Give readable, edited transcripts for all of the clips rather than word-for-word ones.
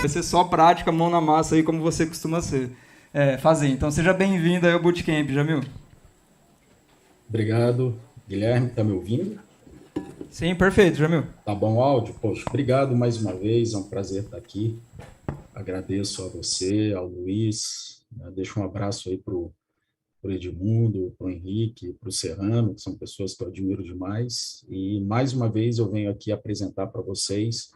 Vai ser só prática, mão na massa aí, como você costuma fazer. Então seja bem-vindo aí ao Bootcamp, Jamil. Obrigado, Guilherme, está me ouvindo? Sim, perfeito, Jamil. Tá bom o áudio? Poxa, obrigado mais uma vez, é um prazer estar aqui. Agradeço a você, ao Luiz, né? Deixo um abraço aí para o Edmundo, para o Henrique, para o Serrano, que são pessoas que eu admiro demais. E mais uma vez eu venho aqui apresentar para vocês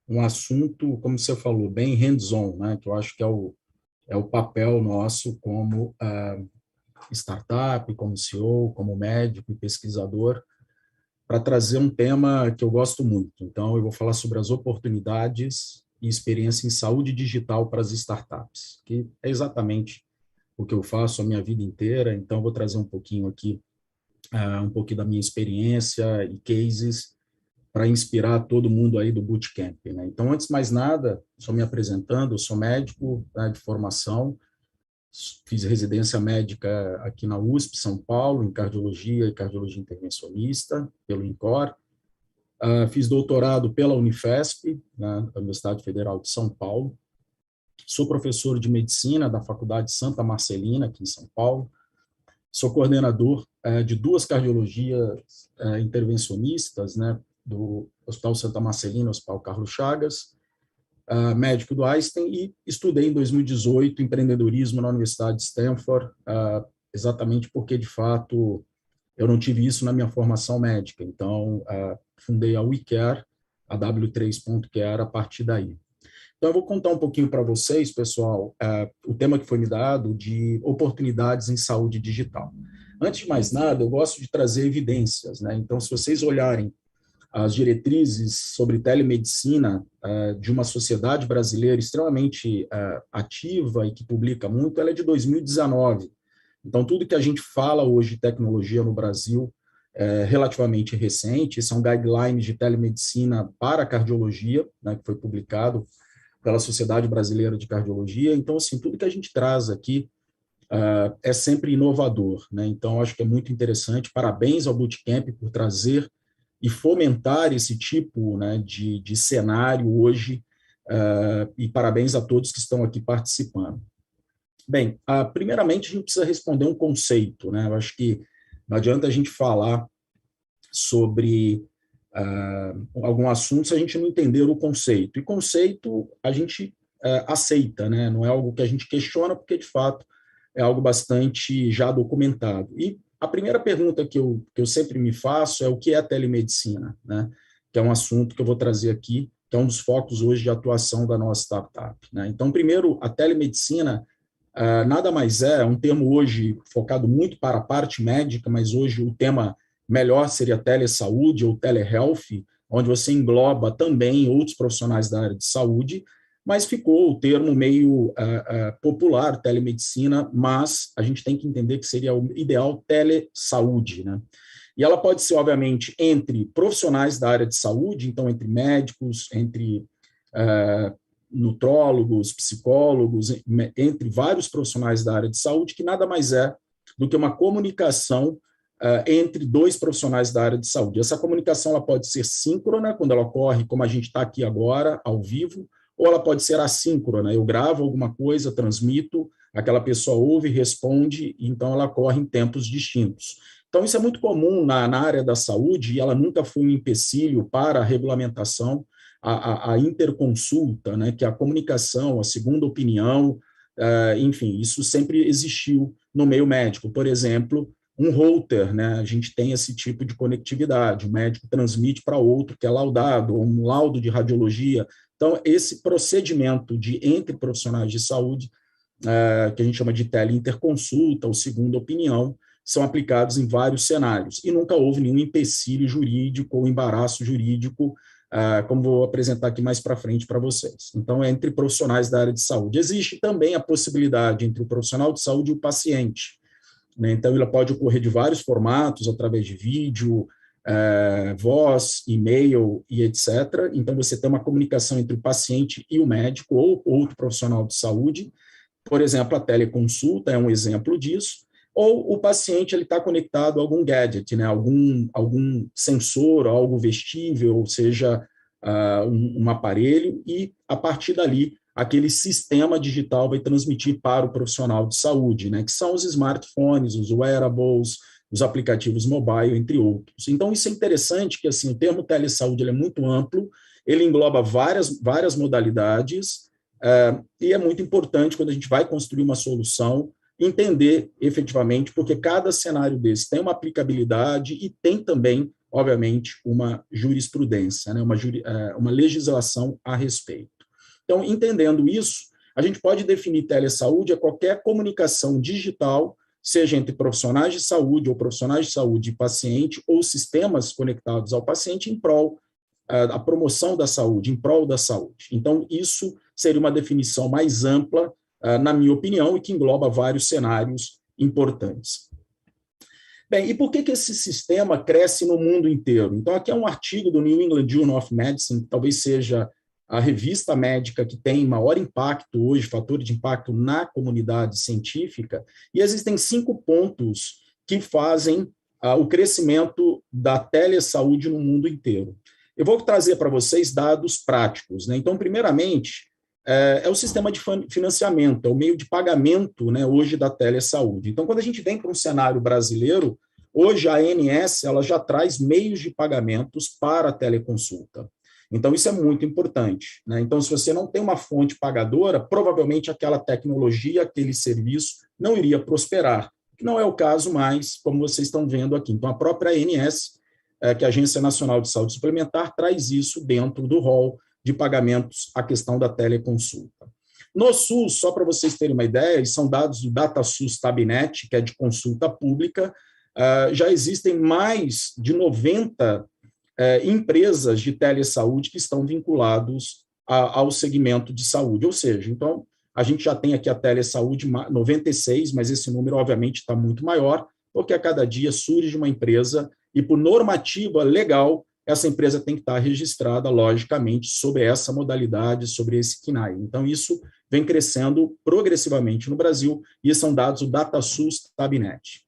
um assunto, como você falou, bem hands-on, né? Que eu acho que é o papel nosso como startup, como CEO, como médico e pesquisador, para trazer um tema que eu gosto muito. Então, eu vou falar sobre as oportunidades e experiência em saúde digital para as startups, que é exatamente o que eu faço a minha vida inteira. Então, eu vou trazer um pouquinho aqui, um pouquinho da minha experiência e cases para inspirar todo mundo aí do Bootcamp, né? Então, antes de mais nada, só me apresentando, eu sou médico, né, de formação, fiz residência médica aqui na USP, São Paulo, em cardiologia e cardiologia intervencionista, pelo INCOR. Fiz doutorado pela Unifesp, na Universidade Federal de São Paulo. Sou professor de medicina da Faculdade Santa Marcelina, aqui em São Paulo. Sou coordenador de duas cardiologias intervencionistas, né, do Hospital Santa Marcelina, Hospital Carlos Chagas, médico do Einstein, e estudei em 2018 empreendedorismo na Universidade de Stanford, exatamente porque, de fato, eu não tive isso na minha formação médica. Então, fundei a WeCare, a W3.Care, a partir daí. Então, eu vou contar um pouquinho para vocês, pessoal, o tema que foi me dado de oportunidades em saúde digital. Antes de mais nada, eu gosto de trazer evidências, né? Então, se vocês olharem as diretrizes sobre telemedicina de uma sociedade brasileira extremamente ativa e que publica muito, ela é de 2019. Então, tudo que a gente fala hoje de tecnologia no Brasil é relativamente recente. São guidelines de telemedicina para a cardiologia, né, que foi publicado pela Sociedade Brasileira de Cardiologia. Então, assim, tudo que a gente traz aqui é sempre inovador, né? Então, acho que é muito interessante. Parabéns ao Bootcamp por trazer e fomentar esse tipo, né, de cenário hoje, e parabéns a todos que estão aqui participando. Bem, primeiramente a gente precisa responder um conceito, né? Eu acho que não adianta a gente falar sobre algum assunto se a gente não entender o conceito. E conceito a gente aceita, né? Não é algo que a gente questiona, porque de fato é algo bastante já documentado. E a primeira pergunta que eu sempre me faço é o que é telemedicina, né? Que é um assunto que eu vou trazer aqui, que é um dos focos hoje de atuação da nossa startup, né? Então, primeiro, a telemedicina nada mais é um termo hoje focado muito para a parte médica, mas hoje o tema melhor seria telesaúde ou telehealth, onde você engloba também outros profissionais da área de saúde, mas ficou o termo meio popular, telemedicina, mas a gente tem que entender que seria o ideal telesaúde, né? E ela pode ser, obviamente, entre profissionais da área de saúde, então entre médicos, entre nutrólogos, psicólogos, entre vários profissionais da área de saúde, que nada mais é do que uma comunicação entre dois profissionais da área de saúde. Essa comunicação ela pode ser síncrona, quando ela ocorre como a gente está aqui agora, ao vivo, ou ela pode ser assíncrona. Eu gravo alguma coisa, transmito, aquela pessoa ouve, responde, e então ela ocorre em tempos distintos. Então, isso é muito comum na área da saúde, e ela nunca foi um empecilho para a regulamentação, a interconsulta, né, que é a comunicação, a segunda opinião, enfim, isso sempre existiu no meio médico. Por exemplo, um holter, né, a gente tem esse tipo de conectividade, o médico transmite para outro que é laudado, ou um laudo de radiologia. Então, esse procedimento de entre profissionais de saúde, que a gente chama de teleinterconsulta ou segunda opinião, são aplicados em vários cenários, e nunca houve nenhum empecilho jurídico ou embaraço jurídico, como vou apresentar aqui mais para frente para vocês. Então, é entre profissionais da área de saúde. Existe também a possibilidade entre o profissional de saúde e o paciente, né? Então, ela pode ocorrer de vários formatos, através de vídeo, voz, e-mail e etc. Então, você tem uma comunicação entre o paciente e o médico ou outro profissional de saúde. Por exemplo, a teleconsulta é um exemplo disso. Ou o paciente ele está conectado a algum gadget, né? algum sensor, algo vestível, ou seja, um aparelho, e a partir dali aquele sistema digital vai transmitir para o profissional de saúde, né, que são os smartphones, os wearables, os aplicativos mobile, entre outros. Então, isso é interessante, que assim, o termo telesaúde ele é muito amplo, ele engloba várias modalidades, e é muito importante, quando a gente vai construir uma solução, entender efetivamente, porque cada cenário desse tem uma aplicabilidade e tem também, obviamente, uma jurisprudência, né, uma legislação a respeito. Então, entendendo isso, a gente pode definir telesaúde a qualquer comunicação digital, seja entre profissionais de saúde ou profissionais de saúde e paciente, ou sistemas conectados ao paciente em prol da promoção da saúde, em prol da saúde. Então, isso seria uma definição mais ampla, na minha opinião, e que engloba vários cenários importantes. Bem, e por que esse sistema cresce no mundo inteiro? Então, aqui é um artigo do New England Journal of Medicine, que talvez seja a revista médica que tem maior impacto hoje, fator de impacto na comunidade científica, e existem 5 pontos que fazem o crescimento da telesaúde no mundo inteiro. Eu vou trazer para vocês dados práticos, né? Então, primeiramente, é o sistema de financiamento, é o meio de pagamento, né, hoje da telesaúde. Então, quando a gente vem para um cenário brasileiro, hoje a ANS ela já traz meios de pagamentos para a teleconsulta. Então, isso é muito importante, né? Então, se você não tem uma fonte pagadora, provavelmente aquela tecnologia, aquele serviço não iria prosperar, que não é o caso mais, como vocês estão vendo aqui. Então, a própria ANS, que é a Agência Nacional de Saúde Suplementar, traz isso dentro do rol de pagamentos, a questão da teleconsulta. No SUS, só para vocês terem uma ideia, e são dados do DataSUS Tabnet, que é de consulta pública, já existem mais de 90 empresas de telesaúde que estão vinculados ao segmento de saúde, ou seja, então, a gente já tem aqui a telesaúde 96, mas esse número, obviamente, está muito maior, porque a cada dia surge uma empresa e, por normativa legal, essa empresa tem que estar registrada, logicamente, sobre essa modalidade, sobre esse KNAI. Então, isso vem crescendo progressivamente no Brasil, e são dados do DataSUS Tabnet.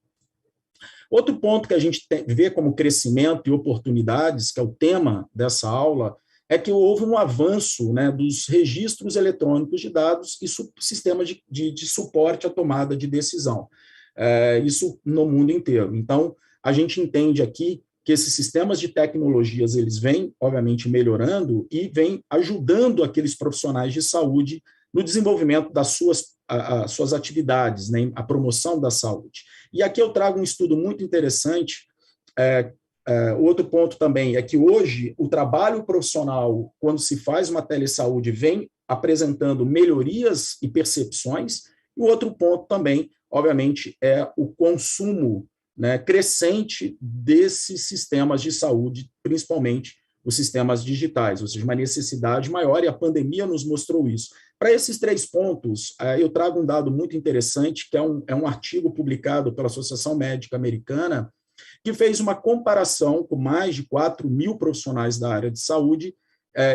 Outro ponto que a gente vê como crescimento e oportunidades, que é o tema dessa aula, é que houve um avanço, né, dos registros eletrônicos de dados e sistemas de suporte à tomada de decisão. Isso no mundo inteiro. Então, a gente entende aqui que esses sistemas de tecnologias, eles vêm, obviamente, melhorando e vêm ajudando aqueles profissionais de saúde no desenvolvimento das suas atividades, né, a promoção da saúde. E aqui eu trago um estudo muito interessante. Outro ponto também é que hoje o trabalho profissional, quando se faz uma telesaúde, vem apresentando melhorias e percepções. E o outro ponto também, obviamente, é o consumo, né, crescente desses sistemas de saúde, principalmente os sistemas digitais, ou seja, uma necessidade maior, e a pandemia nos mostrou isso. Para esses 3 pontos, eu trago um dado muito interessante, que é um artigo publicado pela Associação Médica Americana, que fez uma comparação com mais de 4.000 profissionais da área de saúde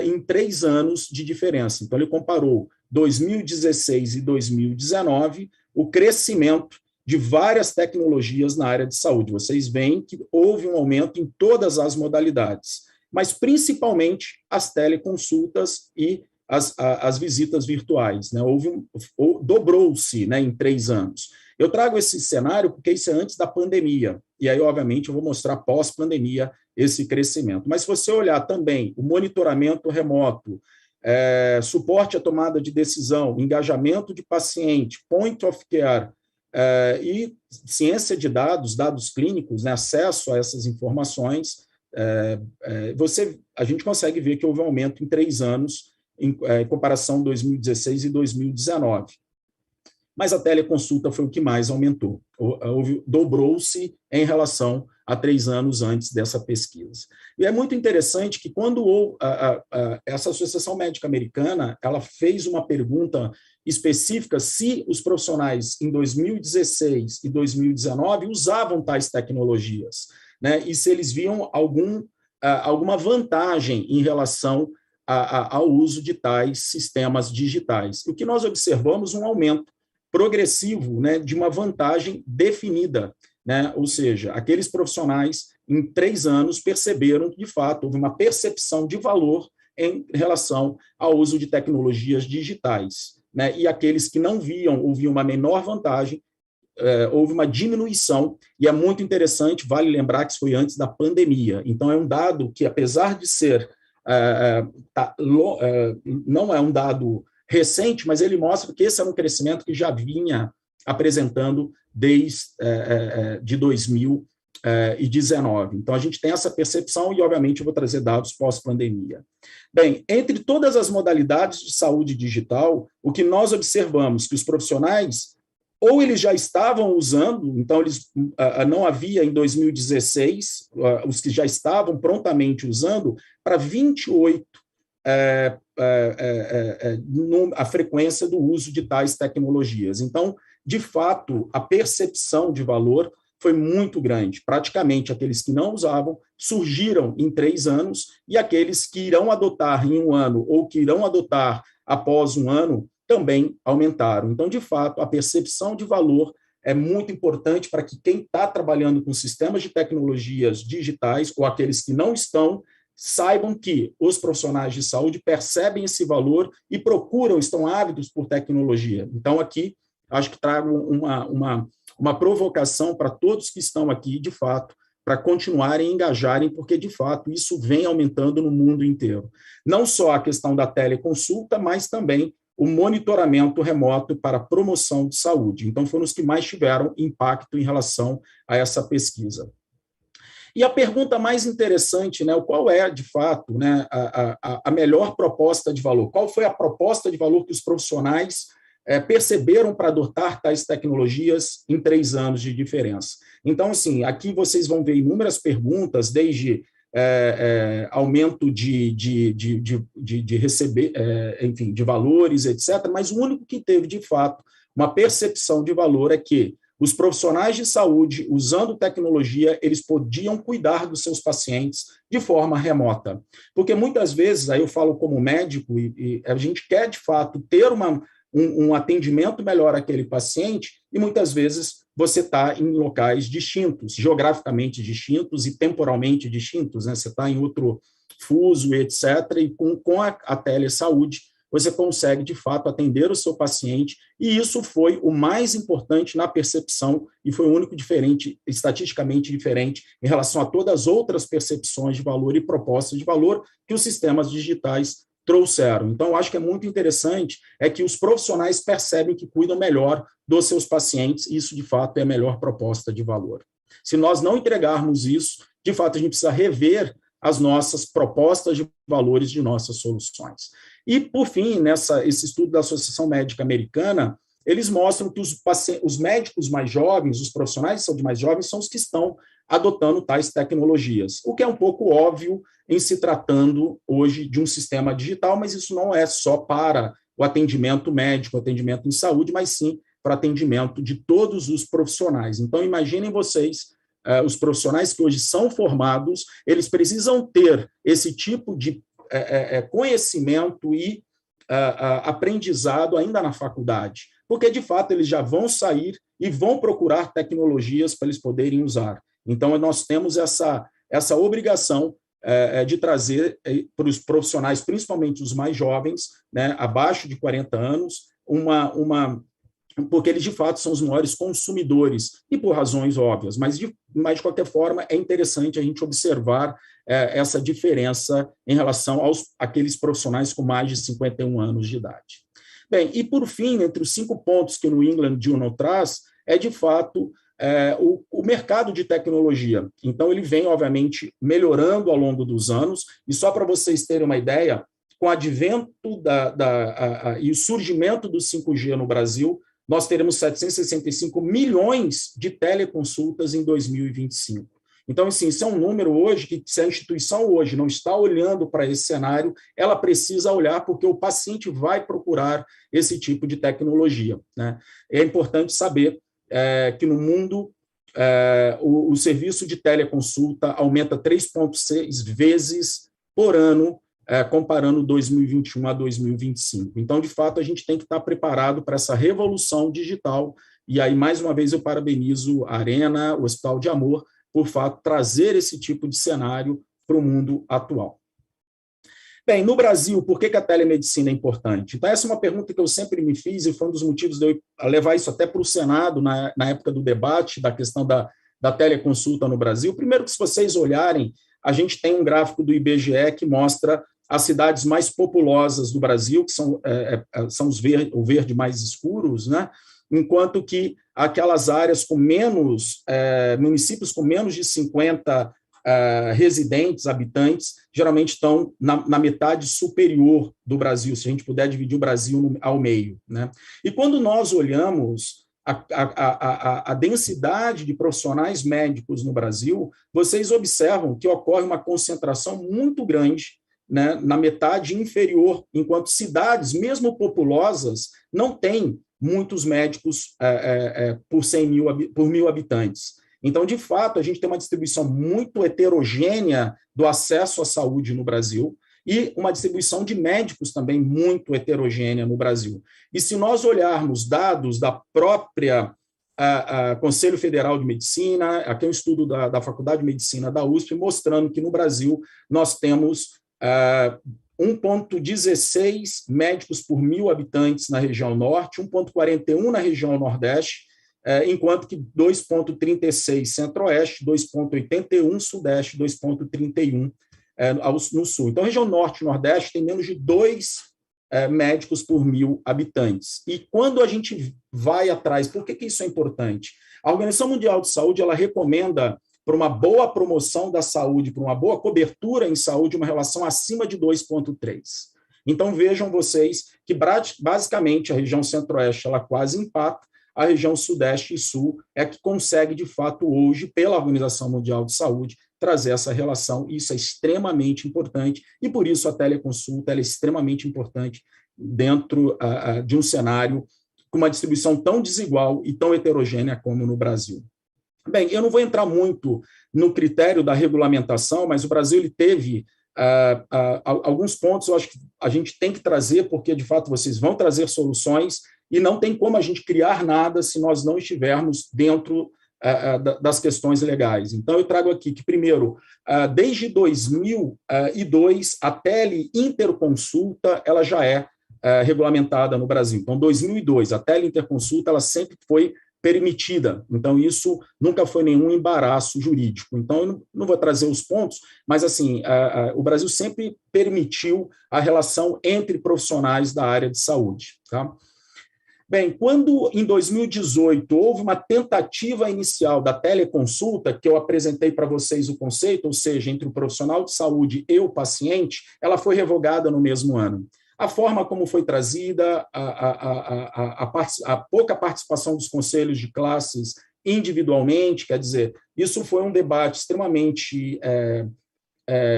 em 3 anos de diferença. Então, ele comparou 2016 e 2019, o crescimento de várias tecnologias na área de saúde. Vocês veem que houve um aumento em todas as modalidades, mas principalmente as teleconsultas e as visitas virtuais, né? Dobrou-se, né, em 3 anos. Eu trago esse cenário porque isso é antes da pandemia, e aí, obviamente, eu vou mostrar pós-pandemia esse crescimento. Mas se você olhar também o monitoramento remoto, suporte à tomada de decisão, engajamento de paciente, point of care, e ciência de dados, dados clínicos, né, acesso a essas informações, a gente consegue ver que houve um aumento em 3 anos, em comparação 2016 e 2019. Mas a teleconsulta foi o que mais aumentou, dobrou-se em relação a 3 anos antes dessa pesquisa. E é muito interessante que quando essa Associação Médica Americana, ela fez uma pergunta específica se os profissionais em 2016 e 2019 usavam tais tecnologias, né, e se eles viam alguma vantagem em relação ao uso de tais sistemas digitais. O que nós observamos um aumento progressivo, né, de uma vantagem definida, né, ou seja, aqueles profissionais em 3 anos perceberam que, de fato, houve uma percepção de valor em relação ao uso de tecnologias digitais, né? E aqueles que não viam ou viam uma menor vantagem, houve uma diminuição, e é muito interessante, vale lembrar que isso foi antes da pandemia. Então, é um dado que, apesar de ser, não é um dado recente, mas ele mostra que esse é um crescimento que já vinha apresentando desde de 2019. Então, a gente tem essa percepção e, obviamente, eu vou trazer dados pós-pandemia. Bem, entre todas as modalidades de saúde digital, o que nós observamos que os profissionais ou eles já estavam usando, então eles não havia em 2016 os que já estavam prontamente usando, para 28 a frequência do uso de tais tecnologias. Então, de fato, a percepção de valor foi muito grande. Praticamente aqueles que não usavam surgiram em 3 anos, e aqueles que irão adotar em 1 ano ou que irão adotar após 1 ano também aumentaram. Então, de fato, a percepção de valor é muito importante para que quem está trabalhando com sistemas de tecnologias digitais, ou aqueles que não estão, saibam que os profissionais de saúde percebem esse valor e procuram, estão ávidos por tecnologia. Então, aqui, acho que trago uma provocação para todos que estão aqui, de fato, para continuarem engajarem, porque, de fato, isso vem aumentando no mundo inteiro. Não só a questão da teleconsulta, mas também o monitoramento remoto para a promoção de saúde. Então, foram os que mais tiveram impacto em relação a essa pesquisa. E a pergunta mais interessante, né, qual é, de fato, né, a melhor proposta de valor? Qual foi a proposta de valor que os profissionais perceberam para adotar tais tecnologias em 3 anos de diferença? Então, assim, aqui vocês vão ver inúmeras perguntas, desde aumento de receber, enfim, de valores, etc., mas o único que teve, de fato, uma percepção de valor é que os profissionais de saúde, usando tecnologia, eles podiam cuidar dos seus pacientes de forma remota. Porque muitas vezes, aí eu falo como médico, e a gente quer, de fato, ter um atendimento melhor àquele paciente, e muitas vezes você está em locais distintos, geograficamente distintos e temporalmente distintos, né? Você está em outro fuso, etc., e com a telesaúde, você consegue, de fato, atender o seu paciente, e isso foi o mais importante na percepção, e foi o único diferente, estatisticamente diferente, em relação a todas as outras percepções de valor e propostas de valor que os sistemas digitais trouxeram. Então, eu acho que é muito interessante que os profissionais percebem que cuidam melhor dos seus pacientes, e isso, de fato, é a melhor proposta de valor. Se nós não entregarmos isso, de fato, a gente precisa rever as nossas propostas de valores de nossas soluções. E, por fim, esse estudo da Associação Médica Americana, eles mostram que os médicos mais jovens, os profissionais de saúde mais jovens, são os que estão adotando tais tecnologias, o que é um pouco óbvio em se tratando hoje de um sistema digital, mas isso não é só para o atendimento médico, o atendimento em saúde, mas sim para atendimento de todos os profissionais. Então, imaginem vocês, os profissionais que hoje são formados, eles precisam ter esse tipo de conhecimento e aprendizado ainda na faculdade, porque, de fato, eles já vão sair e vão procurar tecnologias para eles poderem usar. Então, nós temos essa obrigação de trazer para os profissionais, principalmente os mais jovens, né, abaixo de 40 anos, porque eles, de fato, são os maiores consumidores, e por razões óbvias, mas de qualquer forma, é interessante a gente observar essa diferença em relação àqueles profissionais com mais de 51 anos de idade. Bem, e por fim, entre os 5 pontos que o New England Journal traz, de fato, o mercado de tecnologia. Então, ele vem, obviamente, melhorando ao longo dos anos, e só para vocês terem uma ideia, com o advento e o surgimento do 5G no Brasil, nós teremos 765 milhões de teleconsultas em 2025. Então, assim, isso é um número hoje que, se a instituição hoje não está olhando para esse cenário, ela precisa olhar, porque o paciente vai procurar esse tipo de tecnologia, né? É importante saber que no mundo o serviço de teleconsulta aumenta 3,6 vezes por ano, comparando 2021 a 2025. Então, de fato, a gente tem que estar preparado para essa revolução digital, e aí, mais uma vez, eu parabenizo a Arena, o Hospital de Amor, por fato, trazer esse tipo de cenário para o mundo atual. Bem, no Brasil, por que a telemedicina é importante? Então, essa é uma pergunta que eu sempre me fiz e foi um dos motivos de eu levar isso até para o Senado, na época do debate da questão da teleconsulta no Brasil. Primeiro que, se vocês olharem, a gente tem um gráfico do IBGE que mostra as cidades mais populosas do Brasil, que são o verde mais escuros, né? Enquanto que aquelas áreas com menos, municípios com menos de 50 residentes, habitantes, geralmente estão na metade superior do Brasil, se a gente puder dividir o Brasil ao meio, né? E quando nós olhamos a densidade de profissionais médicos no Brasil, vocês observam que ocorre uma concentração muito grande, né, na metade inferior, enquanto cidades, mesmo populosas, não têm muitos médicos por mil habitantes. Então, de fato, a gente tem uma distribuição muito heterogênea do acesso à saúde no Brasil e uma distribuição de médicos também muito heterogênea no Brasil. E se nós olharmos dados da própria Conselho Federal de Medicina, aqui é um estudo da Faculdade de Medicina da USP, mostrando que no Brasil nós temos 1,16 médicos por mil habitantes na região norte, 1,41 na região nordeste, enquanto que 2,36 centro-oeste, 2,81 sudeste, 2,31 no sul. Então, a região norte e nordeste tem menos de 2 médicos por mil habitantes. E quando a gente vai atrás, por que isso é importante? A Organização Mundial de Saúde ela recomenda, para uma boa promoção da saúde, para uma boa cobertura em saúde, uma relação acima de 2,3. Então, vejam vocês que, basicamente, a região centro-oeste ela quase empata, a região sudeste e sul é que consegue, de fato, hoje, pela Organização Mundial de Saúde, trazer essa relação. Isso é extremamente importante e, por isso, a teleconsulta ela é extremamente importante dentro de um cenário com uma distribuição tão desigual e tão heterogênea como no Brasil. Bem, eu não vou entrar muito no critério da regulamentação, mas o Brasil ele teve alguns pontos, eu acho que a gente tem que trazer, porque, de fato, vocês vão trazer soluções e não tem como a gente criar nada se nós não estivermos dentro das questões legais. Então, eu trago aqui que, primeiro, desde 2002, a teleinterconsulta ela já é regulamentada no Brasil. Então, 2002, a teleinterconsulta ela sempre foi permitida. Então, isso nunca foi nenhum embaraço jurídico. Então, eu não vou trazer os pontos, mas, assim, o Brasil sempre permitiu a relação entre profissionais da área de saúde, tá? Bem, quando em 2018 houve uma tentativa inicial da teleconsulta, que eu apresentei para vocês o conceito, ou seja, entre o profissional de saúde e o paciente, ela foi revogada no mesmo ano. A forma como foi trazida, a pouca participação dos conselhos de classes individualmente, quer dizer, isso foi um debate extremamente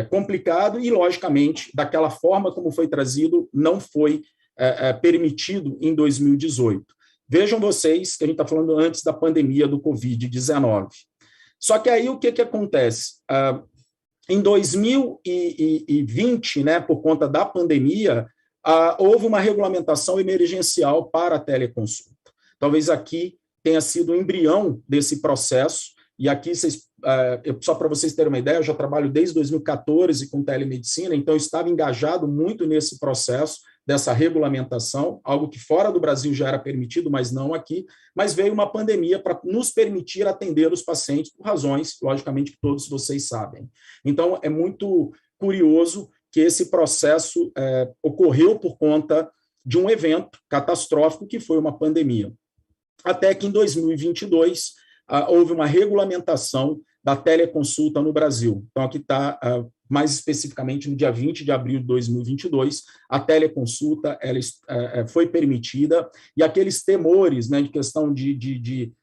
complicado e, logicamente, daquela forma como foi trazido, não foi permitido em 2018. Vejam vocês que a gente está falando antes da pandemia do Covid-19. Só que aí o que acontece? Em 2020, né, por conta da pandemia, houve uma regulamentação emergencial para a teleconsulta. Talvez aqui tenha sido o embrião desse processo, e aqui, só para vocês terem uma ideia, eu já trabalho desde 2014 com telemedicina, então eu estava engajado muito nesse processo, dessa regulamentação, algo que fora do Brasil já era permitido, mas não aqui, mas veio uma pandemia para nos permitir atender os pacientes por razões, logicamente, que todos vocês sabem. Então, é muito curioso que esse processo ocorreu por conta de um evento catastrófico que foi uma pandemia. Até que em 2022 houve uma regulamentação da teleconsulta no Brasil. Então, aqui está, mais especificamente, no dia 20 de abril de 2022, a teleconsulta ela, foi permitida, e aqueles temores, né, de questão de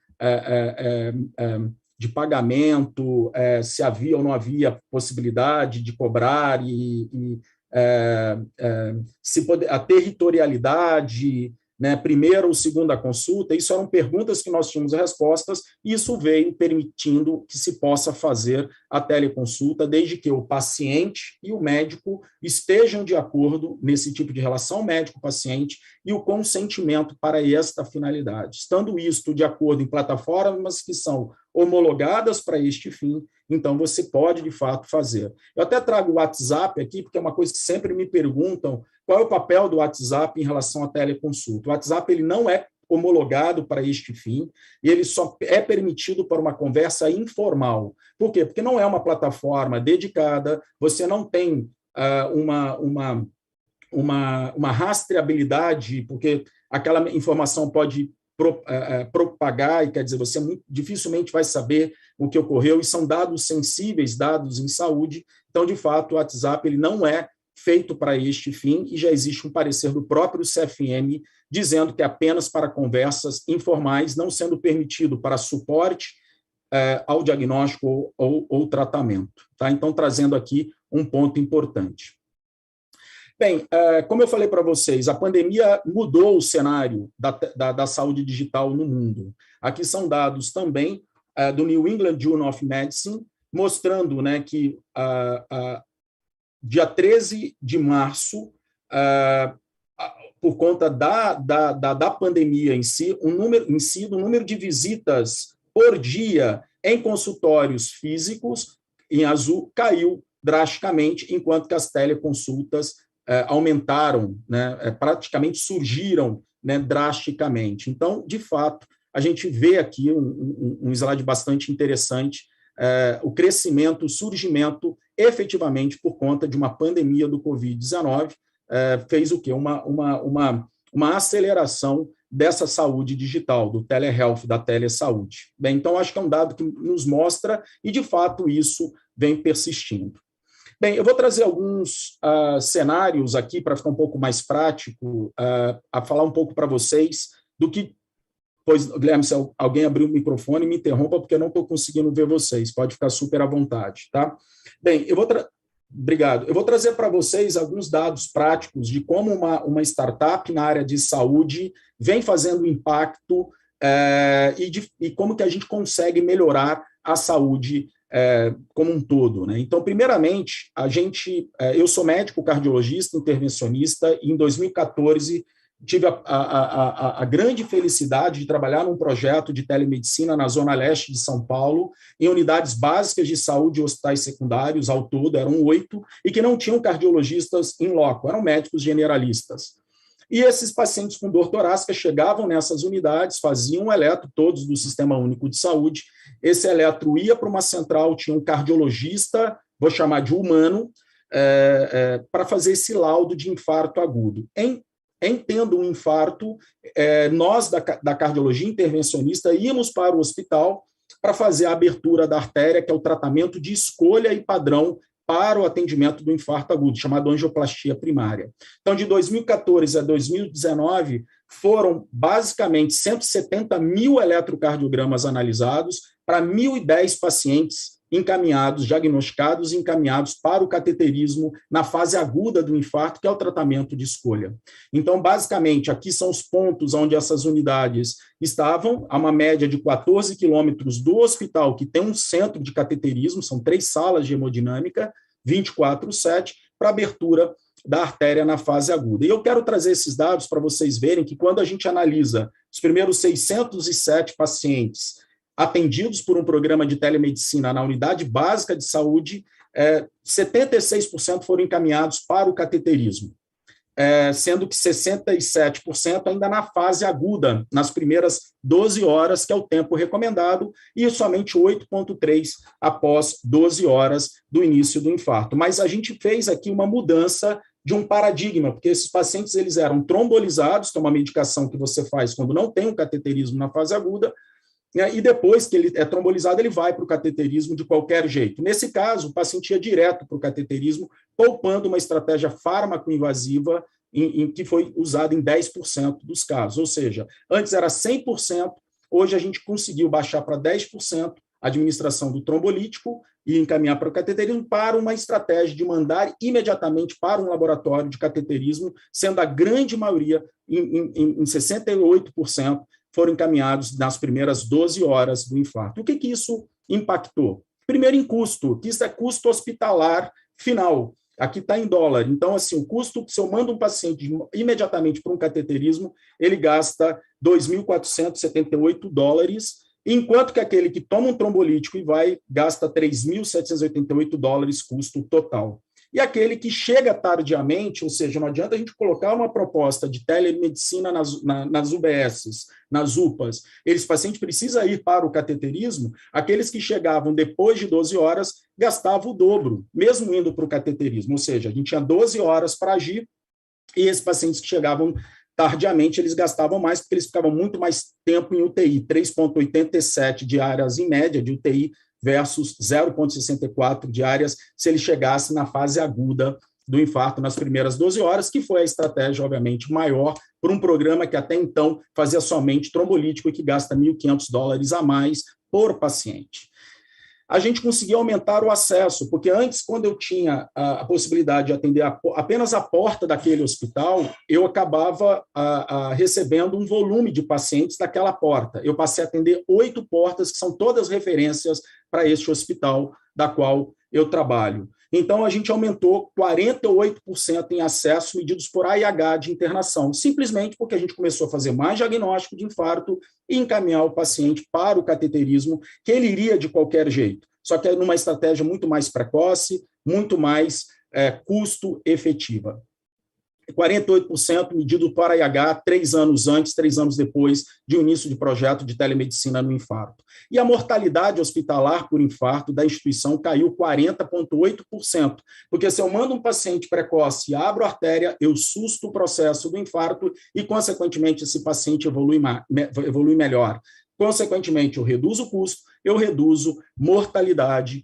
pagamento, se havia ou não havia possibilidade de cobrar, a territorialidade, né, primeira ou segunda consulta, isso eram perguntas que nós tínhamos respostas, e isso veio permitindo que se possa fazer a teleconsulta, desde que o paciente e o médico estejam de acordo nesse tipo de relação médico-paciente e o consentimento para esta finalidade. Estando isto de acordo em plataformas que são homologadas para este fim, então você pode, de fato, fazer. Eu até trago o WhatsApp aqui, porque é uma coisa que sempre me perguntam, qual é o papel do WhatsApp em relação à teleconsulta. O WhatsApp ele não é homologado para este fim, e ele só é permitido para uma conversa informal. Por quê? Porque não é uma plataforma dedicada, você não tem uma rastreabilidade, porque aquela informação pode propagar, e quer dizer, você dificilmente vai saber o que ocorreu, e são dados sensíveis, dados em saúde, então, de fato, o WhatsApp ele não é feito para este fim, e já existe um parecer do próprio CFM dizendo que é apenas para conversas informais, não sendo permitido para suporte ao diagnóstico ou tratamento. Tá? Então, trazendo aqui um ponto importante. Bem, como eu falei para vocês, a pandemia mudou o cenário da saúde digital no mundo. Aqui são dados também do New England Journal of Medicine, mostrando, né, que dia 13 de março, por conta da pandemia em si, o número de visitas por dia em consultórios físicos, em azul, caiu drasticamente, enquanto que as teleconsultas aumentaram, né, praticamente surgiram, né, drasticamente. Então, de fato, a gente vê aqui um slide bastante interessante, o crescimento, o surgimento, efetivamente, por conta de uma pandemia do Covid-19, fez o quê? Uma aceleração dessa saúde digital, do telehealth, da telesaúde. Bem, então, acho que é um dado que nos mostra, e, de fato, isso vem persistindo. Bem, eu vou trazer alguns cenários aqui para ficar um pouco mais prático, a falar um pouco para vocês do que. Pois, Guilherme, se alguém abrir o microfone, me interrompa, porque eu não estou conseguindo ver vocês. Pode ficar super à vontade, tá? Bem, obrigado. Eu vou trazer para vocês alguns dados práticos de como uma startup na área de saúde vem fazendo impacto e como que a gente consegue melhorar a saúde como um todo, né? Então, primeiramente, eu sou médico cardiologista, intervencionista, e em 2014 tive a grande felicidade de trabalhar num projeto de telemedicina na Zona Leste de São Paulo, em unidades básicas de saúde e hospitais secundários, ao todo, eram 8, e que não tinham cardiologistas em loco, eram médicos generalistas. E esses pacientes com dor torácica chegavam nessas unidades, faziam um eletro, todos do Sistema Único de Saúde, esse eletro ia para uma central, tinha um cardiologista, vou chamar de humano, para fazer esse laudo de infarto agudo. Tendo um infarto, nós da cardiologia intervencionista íamos para o hospital para fazer a abertura da artéria, que é o tratamento de escolha e padrão para o atendimento do infarto agudo, chamado angioplastia primária. Então, de 2014 a 2019, foram basicamente 170 mil eletrocardiogramas analisados para 1.010 pacientes encaminhados, diagnosticados e encaminhados para o cateterismo na fase aguda do infarto, que é o tratamento de escolha. Então, basicamente, aqui são os pontos onde essas unidades estavam, a uma média de 14 quilômetros do hospital, que tem um centro de cateterismo, são 3 salas de hemodinâmica, 24/7, para abertura da artéria na fase aguda. E eu quero trazer esses dados para vocês verem que quando a gente analisa os primeiros 607 pacientes atendidos por um programa de telemedicina na unidade básica de saúde, 76% foram encaminhados para o cateterismo, sendo que 67% ainda na fase aguda, nas primeiras 12 horas, que é o tempo recomendado, e somente 8,3% após 12 horas do início do infarto. Mas a gente fez aqui uma mudança de um paradigma, porque esses pacientes eles eram trombolizados, que é uma medicação que você faz quando não tem um cateterismo na fase aguda, e depois que ele é trombolizado, ele vai para o cateterismo de qualquer jeito. Nesse caso, o paciente ia direto para o cateterismo, poupando uma estratégia fármaco-invasiva que foi usada em 10% dos casos. Ou seja, antes era 100%, hoje a gente conseguiu baixar para 10% a administração do trombolítico e encaminhar para o cateterismo para uma estratégia de mandar imediatamente para um laboratório de cateterismo, sendo a grande maioria, em 68%, foram encaminhados nas primeiras 12 horas do infarto. O que isso impactou? Primeiro, em custo, que isso é custo hospitalar final. Aqui está em dólar. Então, assim, o custo, se eu mando um paciente imediatamente para um cateterismo, ele gasta $2.478, enquanto que aquele que toma um trombolítico e vai, gasta $3.788 custo total. E aquele que chega tardiamente, ou seja, não adianta a gente colocar uma proposta de telemedicina nas UBSs, nas UPAs, esse paciente precisa ir para o cateterismo, aqueles que chegavam depois de 12 horas gastavam o dobro, mesmo indo para o cateterismo, ou seja, a gente tinha 12 horas para agir, e esses pacientes que chegavam tardiamente, eles gastavam mais, porque eles ficavam muito mais tempo em UTI, 3,87 diárias em média de UTI, versus 0,64 diárias se ele chegasse na fase aguda do infarto nas primeiras 12 horas, que foi a estratégia, obviamente, maior para um programa que até então fazia somente trombolítico e que gasta $1.500 a mais por paciente. A gente conseguiu aumentar o acesso, porque antes, quando eu tinha a possibilidade de atender apenas a porta daquele hospital, eu acabava recebendo um volume de pacientes daquela porta. Eu passei a atender 8 portas, que são todas referências para este hospital da qual eu trabalho. Então, a gente aumentou 48% em acesso medidos por AIH de internação, simplesmente porque a gente começou a fazer mais diagnóstico de infarto e encaminhar o paciente para o cateterismo, que ele iria de qualquer jeito, só que numa estratégia muito mais precoce, muito mais custo efetiva. 48% medido por AIH 3 anos antes, 3 anos depois de início de projeto de telemedicina no infarto. E a mortalidade hospitalar por infarto da instituição caiu 40,8%, porque se eu mando um paciente precoce e abro a artéria, eu susto o processo do infarto e, consequentemente, esse paciente evolui melhor. Consequentemente, eu reduzo o custo, eu reduzo mortalidade,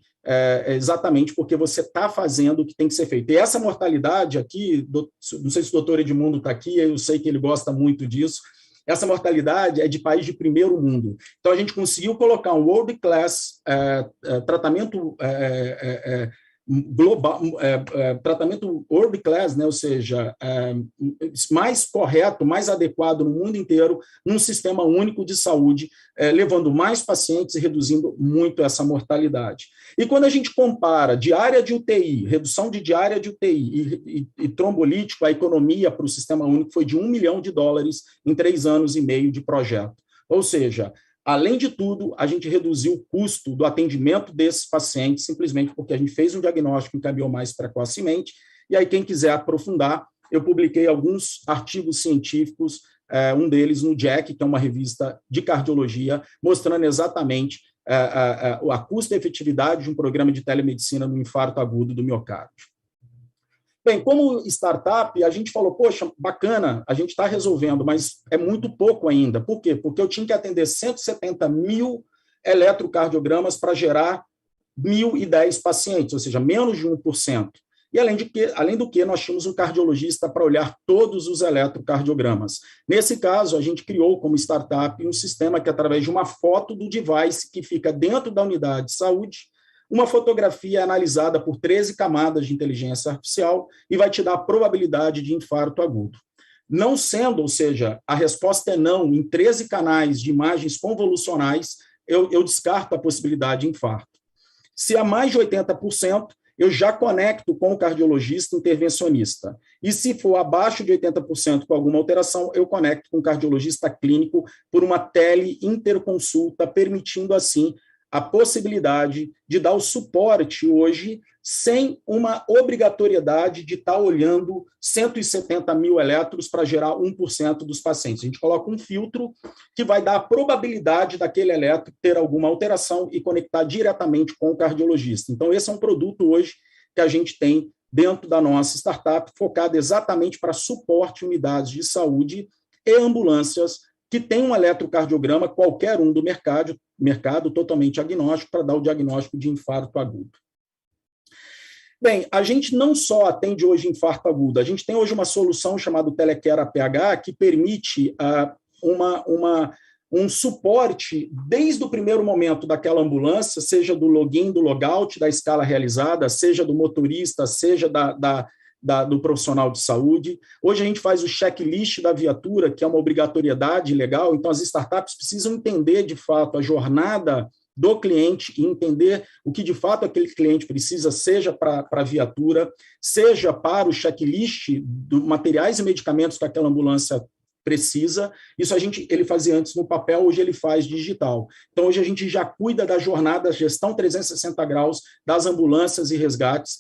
exatamente porque você está fazendo o que tem que ser feito. E essa mortalidade aqui, não sei se o doutor Edmundo está aqui, eu sei que ele gosta muito disso, essa mortalidade é de país de primeiro mundo. Então, a gente conseguiu colocar um world class tratamento global, tratamento world class, né, ou seja, mais correto, mais adequado no mundo inteiro, num sistema único de saúde, levando mais pacientes e reduzindo muito essa mortalidade. E quando a gente compara diária de UTI, redução de diária de UTI e trombolítico, a economia para o sistema único foi de $1 milhão em 3 anos e meio de projeto. Ou seja, além de tudo, a gente reduziu o custo do atendimento desses pacientes, simplesmente porque a gente fez um diagnóstico e encaminhou mais precocemente. E aí, quem quiser aprofundar, eu publiquei alguns artigos científicos, um deles no JACC, que é uma revista de cardiologia, mostrando exatamente a custo-efetividade de um programa de telemedicina no infarto agudo do miocárdio. Bem, como startup, a gente falou, poxa, bacana, a gente está resolvendo, mas é muito pouco ainda. Por quê? Porque eu tinha que atender 170 mil eletrocardiogramas para gerar 1.010 pacientes, ou seja, menos de 1%. E, além do que, nós tínhamos um cardiologista para olhar todos os eletrocardiogramas. Nesse caso, a gente criou, como startup, um sistema que, através de uma foto do device que fica dentro da unidade de saúde, uma fotografia é analisada por 13 camadas de inteligência artificial e vai te dar a probabilidade de infarto agudo. Não sendo, ou seja, a resposta é não, em 13 canais de imagens convolucionais, eu descarto a possibilidade de infarto. Se há mais de 80%, eu já conecto com o cardiologista intervencionista. E se for abaixo de 80% com alguma alteração, eu conecto com o cardiologista clínico por uma tele-interconsulta, permitindo, assim, a possibilidade de dar o suporte hoje sem uma obrigatoriedade de estar olhando 170 mil elétrons para gerar 1% dos pacientes. A gente coloca um filtro que vai dar a probabilidade daquele elétron ter alguma alteração e conectar diretamente com o cardiologista. Então, esse é um produto hoje que a gente tem dentro da nossa startup, focado exatamente para suporte unidades de saúde e ambulâncias que tem um eletrocardiograma, qualquer um do mercado totalmente agnóstico, para dar o diagnóstico de infarto agudo. Bem, a gente não só atende hoje infarto agudo, a gente tem hoje uma solução chamada Telecare APH, que permite um suporte desde o primeiro momento daquela ambulância, seja do login, do logout, da escala realizada, seja do motorista, seja do profissional de saúde. Hoje a gente faz o checklist da viatura, que é uma obrigatoriedade legal, então as startups precisam entender, de fato, a jornada do cliente e entender o que, de fato, aquele cliente precisa, seja para a viatura, seja para o checklist de materiais e medicamentos que aquela ambulância precisa. Isso ele fazia antes no papel, hoje ele faz digital. Então, hoje a gente já cuida da jornada, gestão 360 graus das ambulâncias e resgates,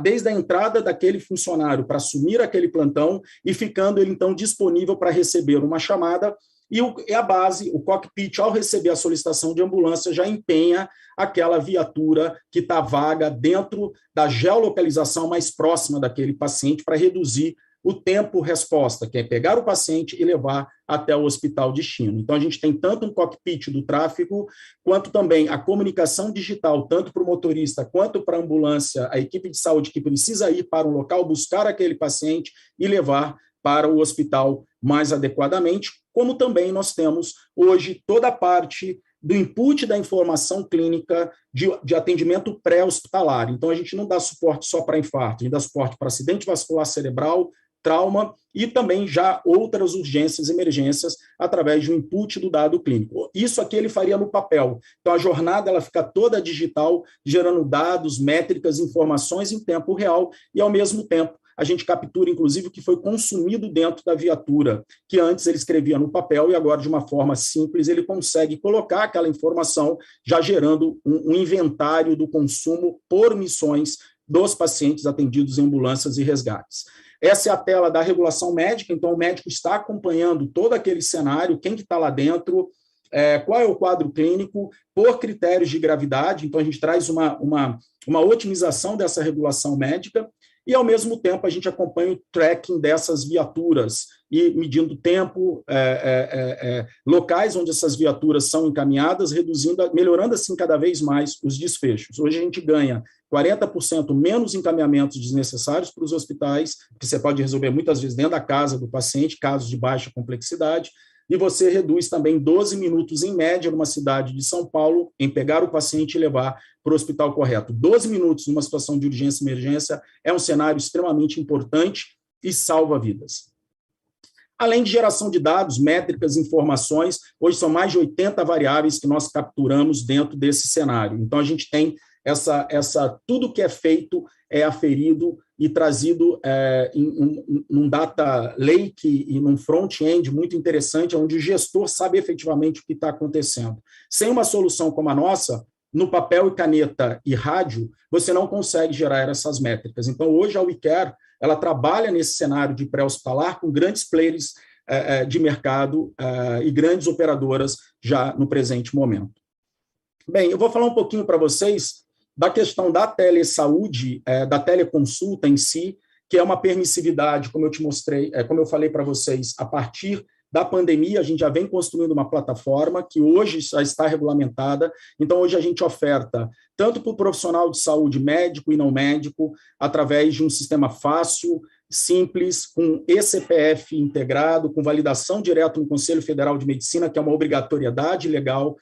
desde a entrada daquele funcionário para assumir aquele plantão e ficando ele, então, disponível para receber uma chamada. E a base, o cockpit, ao receber a solicitação de ambulância, já empenha aquela viatura que está vaga dentro da geolocalização mais próxima daquele paciente para reduzir o tempo-resposta, que é pegar o paciente e levar até o hospital destino. Então, a gente tem tanto um cockpit do tráfego, quanto também a comunicação digital, tanto para o motorista quanto para a ambulância, a equipe de saúde que precisa ir para um local, buscar aquele paciente e levar para o hospital mais adequadamente, como também nós temos hoje toda a parte do input da informação clínica de atendimento pré-hospitalar. Então, a gente não dá suporte só para infarto, a gente dá suporte para acidente vascular cerebral, trauma e também já outras urgências, emergências, através de um input do dado clínico. Isso aqui ele faria no papel. Então, a jornada ela fica toda digital, gerando dados, métricas, informações em tempo real e, ao mesmo tempo, a gente captura, inclusive, o que foi consumido dentro da viatura, que antes ele escrevia no papel e agora, de uma forma simples, ele consegue colocar aquela informação, já gerando um inventário do consumo por missões dos pacientes atendidos em ambulâncias e resgates. Essa é a tela da regulação médica, então o médico está acompanhando todo aquele cenário, quem que está lá dentro, qual é o quadro clínico, por critérios de gravidade, então a gente traz uma otimização dessa regulação médica, e, ao mesmo tempo, a gente acompanha o tracking dessas viaturas e medindo tempo, locais onde essas viaturas são encaminhadas, melhorando, assim, cada vez mais os desfechos. Hoje a gente ganha 40% menos encaminhamentos desnecessários para os hospitais, que você pode resolver muitas vezes dentro da casa do paciente, casos de baixa complexidade, e você reduz também 12 minutos, em média, numa cidade de São Paulo, em pegar o paciente e levar para o hospital correto. 12 minutos numa situação de urgência e emergência é um cenário extremamente importante e salva vidas. Além de geração de dados, métricas, informações, hoje são mais de 80 variáveis que nós capturamos dentro desse cenário. Então, a gente tem tudo que é feito é aferido e trazido num data lake e num front-end muito interessante, onde o gestor sabe efetivamente o que está acontecendo. Sem uma solução como a nossa, no papel e caneta e rádio, você não consegue gerar essas métricas. Então, hoje a WeCare, ela trabalha nesse cenário de pré-hospitalar com grandes players de mercado e grandes operadoras já no presente momento. Bem, eu vou falar um pouquinho para vocês da questão da telesaúde, da teleconsulta em si, que é uma permissividade, como eu te mostrei, como eu falei para vocês, a partir da pandemia, a gente já vem construindo uma plataforma que hoje já está regulamentada. Então, hoje a gente oferta, tanto para o profissional de saúde, médico e não médico, através de um sistema fácil, simples, com eCPF integrado, com validação direto no Conselho Federal de Medicina, que é uma obrigatoriedade legal,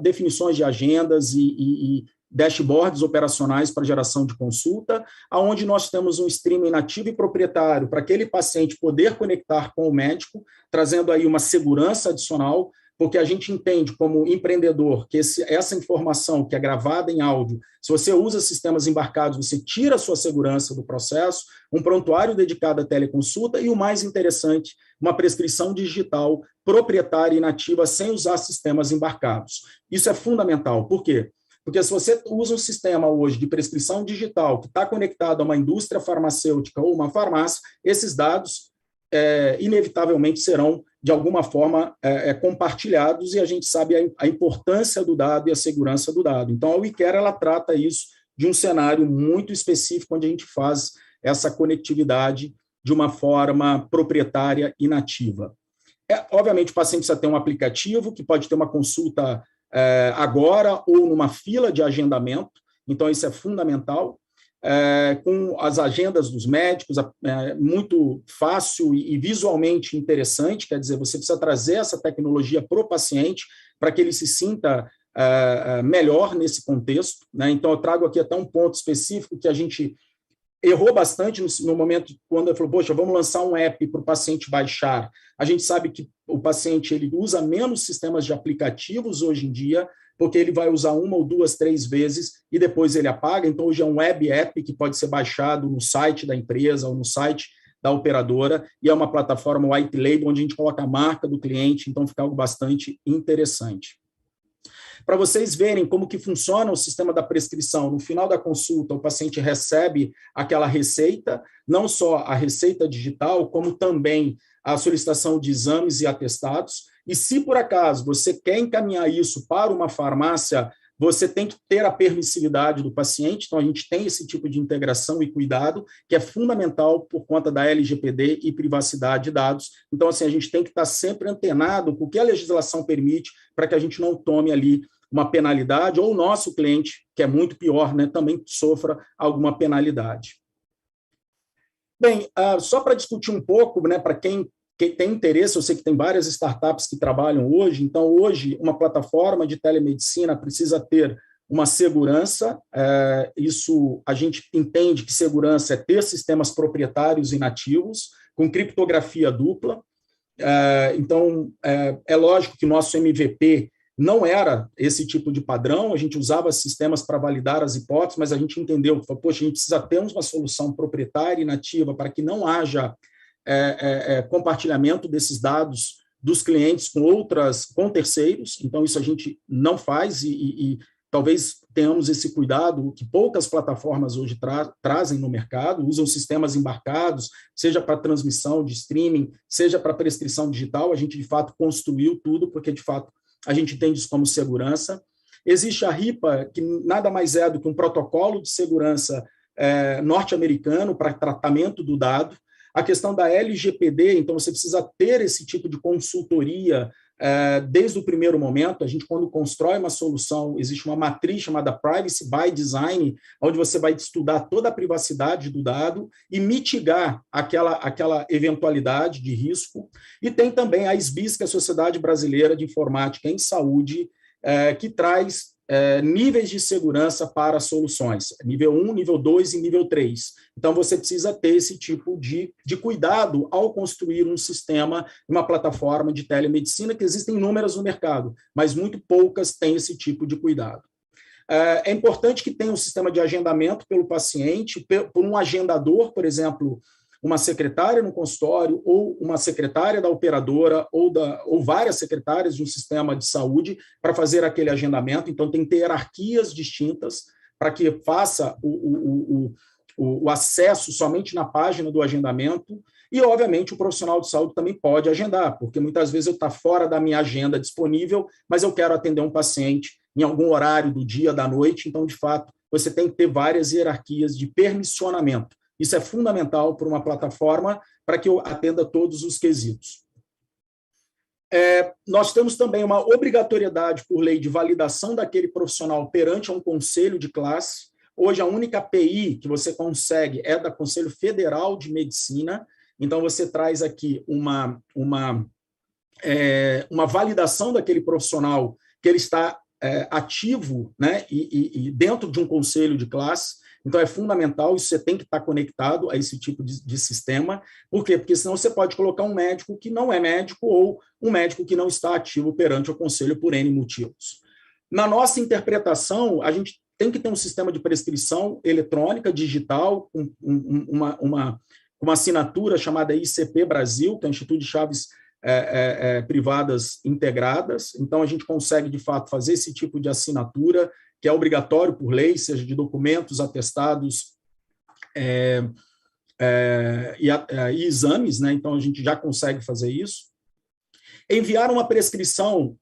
definições de agendas e dashboards operacionais para geração de consulta, onde nós temos um streaming nativo e proprietário para aquele paciente poder conectar com o médico, trazendo aí uma segurança adicional, porque a gente entende como empreendedor que essa informação que é gravada em áudio, se você usa sistemas embarcados, você tira a sua segurança do processo, um prontuário dedicado à teleconsulta e, o mais interessante, uma prescrição digital proprietária e nativa sem usar sistemas embarcados. Isso é fundamental. Por quê? Porque se você usa um sistema hoje de prescrição digital que está conectado a uma indústria farmacêutica ou uma farmácia, esses dados inevitavelmente serão, de alguma forma, compartilhados, e a gente sabe a importância do dado e a segurança do dado. Então, a WeCare, ela trata isso de um cenário muito específico, onde a gente faz essa conectividade de uma forma proprietária e nativa. Obviamente, o paciente precisa ter um aplicativo que pode ter uma consulta agora ou numa fila de agendamento, então isso é fundamental, com as agendas dos médicos, muito fácil e visualmente interessante, quer dizer, você precisa trazer essa tecnologia para o paciente, para que ele se sinta melhor nesse contexto, né? Então eu trago aqui até um ponto específico que a gente errou bastante no momento quando ele falou, poxa, vamos lançar um app para o paciente baixar. A gente sabe que o paciente ele usa menos sistemas de aplicativos hoje em dia, porque ele vai usar uma ou duas, três vezes e depois ele apaga. Então, hoje é um web app que pode ser baixado no site da empresa ou no site da operadora, e é uma plataforma white label, onde a gente coloca a marca do cliente, então fica algo bastante interessante. Para vocês verem como que funciona o sistema da prescrição, no final da consulta, o paciente recebe aquela receita, não só a receita digital, como também a solicitação de exames e atestados, e se por acaso você quer encaminhar isso para uma farmácia, você tem que ter a permissividade do paciente, então a gente tem esse tipo de integração e cuidado, que é fundamental por conta da LGPD e privacidade de dados. Então, assim, a gente tem que estar sempre antenado com o que a legislação permite, para que a gente não tome ali uma penalidade, ou o nosso cliente, que é muito pior, né, também sofra alguma penalidade. Bem, só para discutir um pouco, né, para quem tem interesse, eu sei que tem várias startups que trabalham hoje, então hoje uma plataforma de telemedicina precisa ter uma segurança, isso a gente entende que segurança é ter sistemas proprietários e nativos, com criptografia dupla, então é lógico que nosso MVP não era esse tipo de padrão, a gente usava sistemas para validar as hipóteses, mas a gente entendeu, poxa, a gente precisa ter uma solução proprietária e nativa para que não haja compartilhamento desses dados dos clientes com terceiros, então isso a gente não faz e talvez tenhamos esse cuidado que poucas plataformas hoje trazem no mercado, usam sistemas embarcados, seja para transmissão de streaming, seja para prescrição digital, a gente de fato construiu tudo, porque de fato a gente entende isso como segurança. Existe a RIPA, que nada mais é do que um protocolo de segurança norte-americano para tratamento do dado. A questão da LGPD, então você precisa ter esse tipo de consultoria desde o primeiro momento. A gente, quando constrói uma solução, existe uma matriz chamada Privacy by Design, onde você vai estudar toda a privacidade do dado e mitigar aquela eventualidade de risco. E tem também a SBIS, que é a Sociedade Brasileira de Informática em Saúde, que traz níveis de segurança para soluções, nível 1, nível 2 e nível 3. Então, você precisa ter esse tipo de cuidado ao construir um sistema, uma plataforma de telemedicina, que existem inúmeras no mercado, mas muito poucas têm esse tipo de cuidado. É importante que tenha um sistema de agendamento pelo paciente, por um agendador, por exemplo, uma secretária no consultório, ou uma secretária da operadora, ou várias secretárias de um sistema de saúde para fazer aquele agendamento. Então, tem que ter hierarquias distintas para que faça o acesso somente na página do agendamento. E, obviamente, o profissional de saúde também pode agendar, porque muitas vezes eu estou fora da minha agenda disponível, mas eu quero atender um paciente em algum horário do dia, da noite. Então, de fato, você tem que ter várias hierarquias de permissionamento. Isso é fundamental para uma plataforma para que eu atenda todos os quesitos. Nós temos também uma obrigatoriedade por lei de validação daquele profissional perante um conselho de classe. Hoje, a única API que você consegue é da Conselho Federal de Medicina. Então, você traz aqui uma validação daquele profissional que ele está ativo, né, e dentro de um conselho de classe. Então, é fundamental, isso você tem que estar conectado a esse tipo de sistema. Por quê? Porque senão você pode colocar um médico que não é médico ou um médico que não está ativo perante o conselho por N motivos. Na nossa interpretação, a gente tem que ter um sistema de prescrição eletrônica, digital, uma assinatura chamada ICP Brasil, que é o Instituto de Chaves Privadas Integradas. Então, a gente consegue, de fato, fazer esse tipo de assinatura, que é obrigatório por lei, seja de documentos, atestados e exames, né? Então a gente já consegue fazer isso. Enviar uma prescrição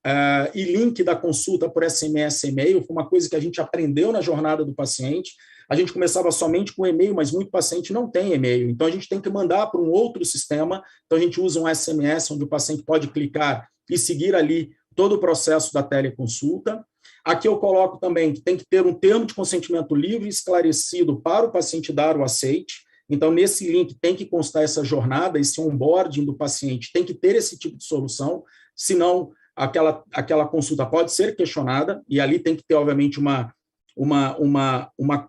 e link da consulta por SMS e e-mail foi uma coisa que a gente aprendeu na jornada do paciente. A gente começava somente com e-mail, mas muito paciente não tem e-mail, então a gente tem que mandar para um outro sistema. Então a gente usa um SMS, onde o paciente pode clicar e seguir ali todo o processo da teleconsulta. Aqui eu coloco também que tem que ter um termo de consentimento livre e esclarecido para o paciente dar o aceite. Então, nesse link tem que constar essa jornada, esse onboarding do paciente, tem que ter esse tipo de solução, senão aquela consulta pode ser questionada, e ali tem que ter, obviamente, uma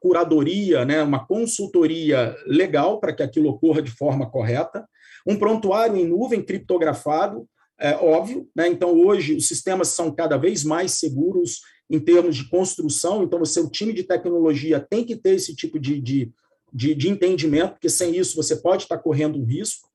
curadoria, né, uma consultoria legal para que aquilo ocorra de forma correta. Um prontuário em nuvem criptografado, óbvio, né? Então, hoje, os sistemas são cada vez mais seguros em termos de construção, então o seu time de tecnologia tem que ter esse tipo de de entendimento, porque sem isso você pode estar correndo um risco.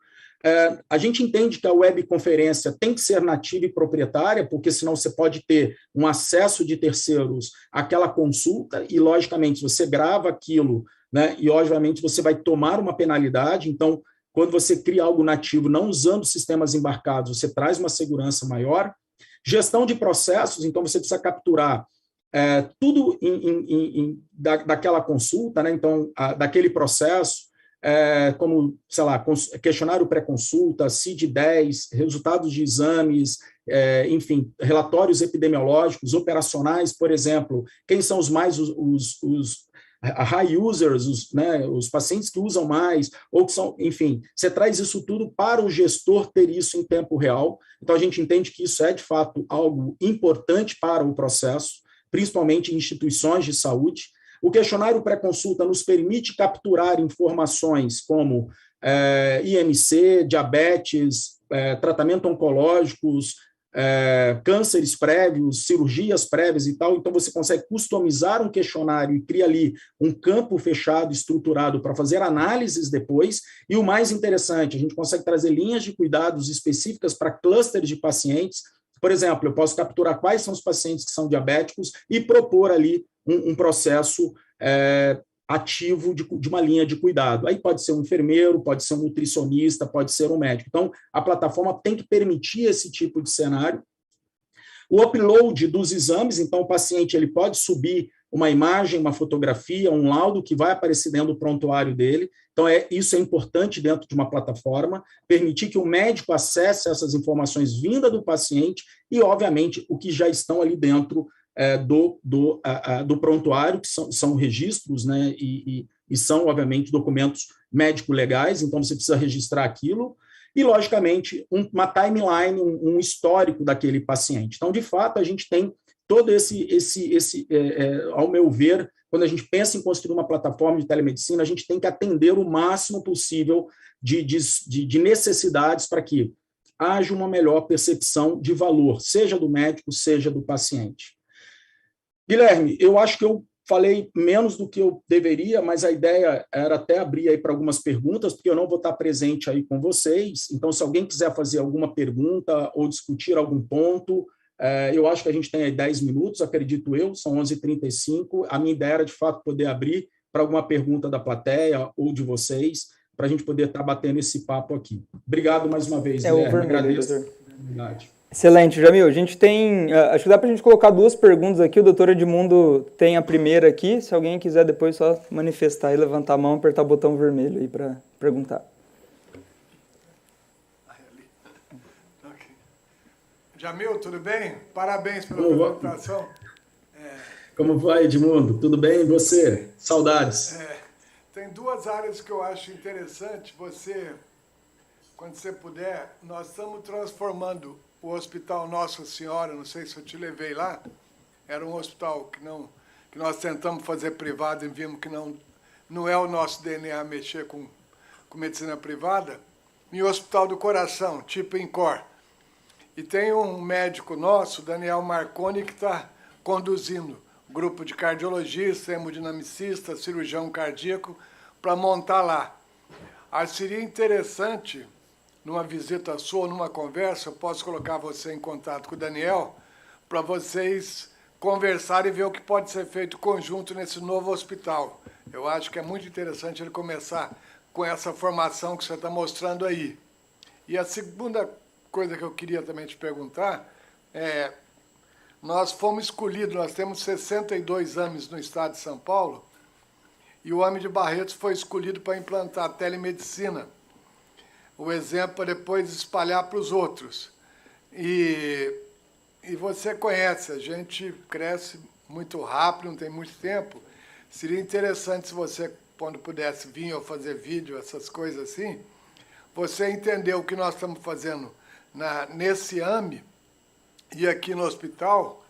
A gente entende que a webconferência tem que ser nativa e proprietária, porque senão você pode ter um acesso de terceiros àquela consulta e, logicamente, você grava aquilo, né, e, obviamente, você vai tomar uma penalidade. Então, quando você cria algo nativo, não usando sistemas embarcados, você traz uma segurança maior. Gestão de processos, então você precisa capturar tudo daquela consulta, né? Então, daquele processo, como, sei lá, questionário pré-consulta, CID-10, resultados de exames, enfim, relatórios epidemiológicos, operacionais, por exemplo, quem são os high users, né, os pacientes que usam mais, ou que são, enfim, você traz isso tudo para o gestor ter isso em tempo real. Então, a gente entende que isso é, de fato, algo importante para o processo, principalmente em instituições de saúde. O questionário pré-consulta nos permite capturar informações como IMC, diabetes, tratamento oncológicos, cânceres prévios, cirurgias prévias e tal. Então, você consegue customizar um questionário e cria ali um campo fechado, estruturado para fazer análises depois. E o mais interessante, a gente consegue trazer linhas de cuidados específicas para clusters de pacientes. Por exemplo, eu posso capturar quais são os pacientes que são diabéticos e propor ali um processo ativo de uma linha de cuidado. Aí pode ser um enfermeiro, pode ser um nutricionista, pode ser um médico. Então, a plataforma tem que permitir esse tipo de cenário. O upload dos exames, então o paciente ele pode subir uma imagem, uma fotografia, um laudo que vai aparecer dentro do prontuário dele. Então, isso é importante dentro de uma plataforma, permitir que o médico acesse essas informações vindas do paciente e, obviamente, o que já estão ali dentro do prontuário, que são registros, né, e são, obviamente, documentos médico-legais, então você precisa registrar aquilo, e, logicamente, uma timeline, um histórico daquele paciente. Então, de fato, a gente tem todo ao meu ver, quando a gente pensa em construir uma plataforma de telemedicina, a gente tem que atender o máximo possível de necessidades para que haja uma melhor percepção de valor, seja do médico, seja do paciente. Guilherme, eu acho que eu falei menos do que eu deveria, mas a ideia era até abrir aí para algumas perguntas, porque eu não vou estar presente aí com vocês. Então, se alguém quiser fazer alguma pergunta ou discutir algum ponto, eu acho que a gente tem aí 10 minutos, acredito eu, são 11h35. A minha ideia era, de fato, poder abrir para alguma pergunta da plateia ou de vocês, para a gente poder estar batendo esse papo aqui. Obrigado mais uma vez, Guilherme. O vermelho, agradeço. Doutor. Excelente, Jamil. A gente tem, acho que dá para a gente colocar duas perguntas aqui. O doutor Edmundo tem a primeira aqui. Se alguém quiser depois só manifestar e levantar a mão, apertar o botão vermelho aí para perguntar. Okay. Jamil, tudo bem? Parabéns pela apresentação. Como vai, Edmundo? Tudo bem? E você? Saudades. Tem duas áreas que eu acho interessante. Quando você puder, nós estamos transformando o Hospital Nossa Senhora, não sei se eu te levei lá, era um hospital que nós tentamos fazer privado e vimos que não é o nosso DNA mexer com medicina privada, em Hospital do Coração, tipo INCOR. E tem um médico nosso, Daniel Marconi, que está conduzindo grupo de cardiologista, hemodinamicista, cirurgião cardíaco, para montar lá. Seria interessante, numa visita sua, numa conversa, eu posso colocar você em contato com o Daniel, para vocês conversarem e ver o que pode ser feito conjunto nesse novo hospital. Eu acho que é muito interessante ele começar com essa formação que você está mostrando aí. E a segunda coisa que eu queria também te perguntar nós fomos escolhidos, nós temos 62 AMEs no estado de São Paulo, e o AME de Barretos foi escolhido para implantar telemedicina. O exemplo para depois espalhar para os outros. E você conhece, a gente cresce muito rápido, não tem muito tempo. Seria interessante se você, quando pudesse vir ou fazer vídeo, essas coisas assim, você entender o que nós estamos fazendo nesse AME e aqui no hospital,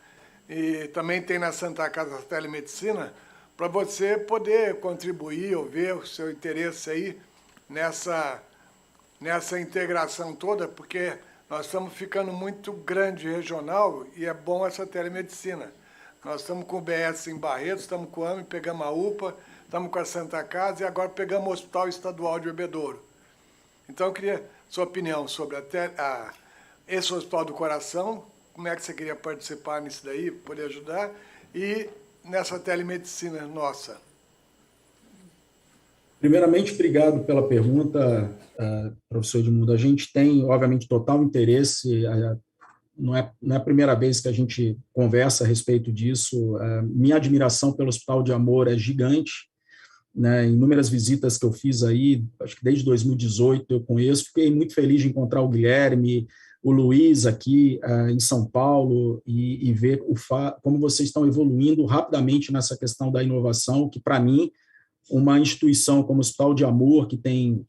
e também tem na Santa Casa da Telemedicina, para você poder contribuir ou ver o seu interesse aí nessa integração toda, porque nós estamos ficando muito grande regional e é bom essa telemedicina. Nós estamos com o BS em Barretos, estamos com o AME, pegamos a UPA, estamos com a Santa Casa e agora pegamos o Hospital Estadual de Bebedouro. Então, eu queria sua opinião sobre esse Hospital do Coração, como é que você queria participar nisso daí, poder ajudar, e nessa telemedicina nossa. Primeiramente, obrigado pela pergunta, professor Edmundo. A gente tem, obviamente, total interesse, não é a primeira vez que a gente conversa a respeito disso. Minha admiração pelo Hospital de Amor é gigante, né? Inúmeras visitas que eu fiz aí, acho que desde 2018 eu conheço, fiquei muito feliz de encontrar o Guilherme, o Luiz aqui em São Paulo e ver como vocês estão evoluindo rapidamente nessa questão da inovação, que para mim, uma instituição como o Hospital de Amor, que tem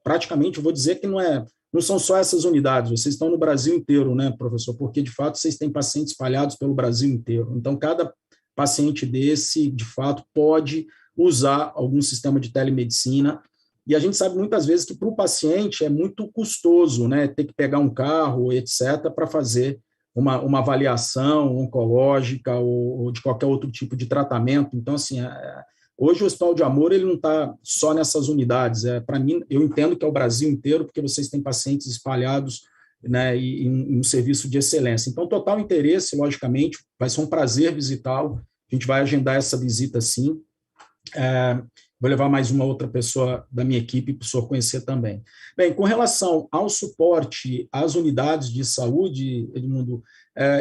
praticamente, eu vou dizer que não são só essas unidades, vocês estão no Brasil inteiro, né, professor? Porque, de fato, vocês têm pacientes espalhados pelo Brasil inteiro. Então, cada paciente desse, de fato, pode usar algum sistema de telemedicina. E a gente sabe muitas vezes que para o paciente é muito custoso, né, ter que pegar um carro, etc., para fazer uma avaliação oncológica ou de qualquer outro tipo de tratamento. Então, assim, hoje o Hospital de Amor ele não está só nessas unidades. Para mim, eu entendo que é o Brasil inteiro, porque vocês têm pacientes espalhados, né, em um serviço de excelência. Então, total interesse, logicamente, vai ser um prazer visitá-lo. A gente vai agendar essa visita, sim. Vou levar mais uma outra pessoa da minha equipe para o senhor conhecer também. Bem, com relação ao suporte às unidades de saúde, Edmundo,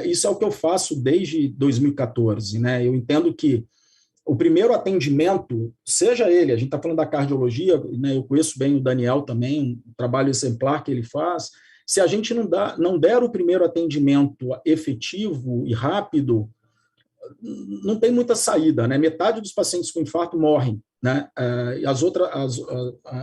isso é o que eu faço desde 2014, né? Eu entendo que o primeiro atendimento, seja ele, a gente está falando da cardiologia, né, eu conheço bem o Daniel também, um trabalho exemplar que ele faz, se a gente não der o primeiro atendimento efetivo e rápido, não tem muita saída, né? Metade dos pacientes com infarto morrem, né?